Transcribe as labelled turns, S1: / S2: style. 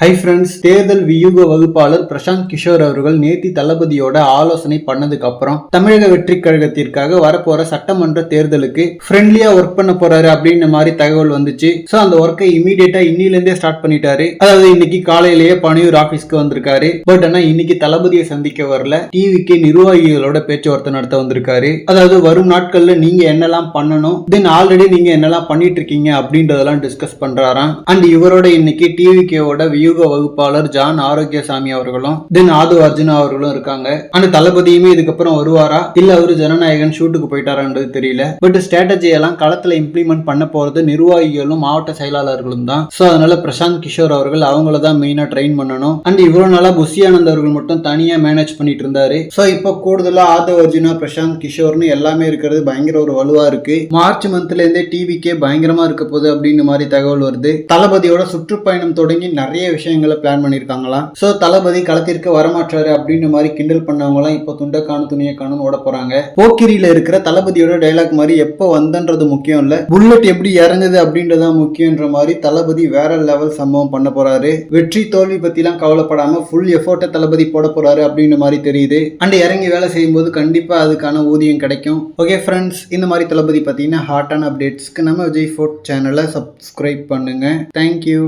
S1: Hi friends, தேர்தல் வியூக வகுப்பாளர் பிரசாந்த் கிஷோர் அவர்கள் நேத்தி தளபதியோட ஆலோசனை பண்ணதுக்கு அப்புறம் தமிழக வெற்றி கழகத்திற்காக வரப்போற சட்டமன்ற தேர்தலுக்கு ஃப்ரெண்ட்லியா ஒர்க் பண்ண போறாரு அப்படின்ற மாதிரி தகவல் வந்துச்சு. சோ அந்த ஒர்க்கை இமீடியட்டா இன்னிலிருந்தே ஸ்டார்ட் பண்ணிட்டாரு. அதாவது இன்னைக்கு காலையிலேயே பணியூர் ஆபீஸ்க்கு வந்திருக்காரு. பட் ஆனா இன்னைக்கு தளபதியை சந்திக்க வரல, டிவிக்கு நிர்வாகிகளோட பேச்சுவார்த்தை நடத்த வந்திருக்காரு. அதாவது வரும் நாட்கள்ல நீங்க என்னெல்லாம் பண்ணணும், தென் ஆல்ரெடி நீங்க என்னெல்லாம் பண்ணிட்டு இருக்கீங்க அப்படின்றதெல்லாம் டிஸ்கஸ் பண்றாராம். அண்ட் இவரோட இன்னைக்கு டிவிக்கோட யூக வகுப்பாளர் ஜான் ஆரோக்கியசாமி அவர்களும் தென் ஆது அர்ஜுனா அவர்களும் இருக்காங்க. ஆனா தளபதியுமே இதுக்கப்புறம் வருவாரா இல்ல அவரு ஜனநாயகன் ஷூட்டுக்கு போயிட்டாரான்றது தெரியல. பட் ஸ்ட்ராட்டஜி எல்லாம் களத்துல இம்ப்ளிமெண்ட் பண்ண போறது நிர்வாகிகளும் மாவட்ட செயலாளர்களும் தான். சோ அதனால பிரசாந்த் கிஷோர் அவர்கள் அவங்கள தான் மெயினா ட்ரெயின் பண்ணணும். அண்ட் இவ்வளவு நாளா புஷி ஆனந்த் அவர்கள் மட்டும் தனியா மேனேஜ் பண்ணிட்டு இருந்தாரு. சோ இப்போ கூடுதலா ஆது அர்ஜுனா, பிரசாந்த் கிஷோர்னு எல்லாமே இருக்கிறது பயங்கர ஒரு வலுவா இருக்கு. மார்ச் மந்த்ல இருந்தே டிவிக்கே பயங்கரமா இருக்க போகுது அப்படின்னு மாதிரி தகவல் வருது. தளபதியோட சுற்றுப்பயணம் தொடங்கி நிறைய விஷயங்களை பிளான் பண்ணிருக்காங்களாம். சோ தளபதி களத்திற்கு வரமாற்றாரு அப்படின்னு மாதிரி கிண்டல் பண்ணவங்க எல்லாம் இப்போ துண்டை காணும் துணியை காணும் ஓட போறாங்க. போக்கிரியில இருக்கிற தளபதியோட டைலாக் மாதிரி எப்ப வந்தன்றது முக்கியம் இல்ல, புல்லட் எப்படி இறங்குது அப்படின்றதான் முக்கியன்ற மாதிரி தளபதி வேற லெவல் சம்பவம் பண்ண போறாரு. வெற்றி தோல்வி பத்தி எல்லாம் கவலைப்படாம ஃபுல் எஃபோர்ட்டை தளபதி போட போறாரு அப்படின்னு மாதிரி தெரியுது. அண்ட் இறங்கி வேலை செய்யும் போது கண்டிப்பா அதுக்கான ஊதியம் கிடைக்கும். ஓகே ஃப்ரெண்ட்ஸ், இந்த மாதிரி தளபதி பார்த்தீங்கன்னா ஹாட்டான அப்டேட்ஸ்க்கு நம்ம விஜய் ஃபோர்ட் சேனலை சப்ஸ்கிரைப் பண்ணுங்க. தேங்க்யூ.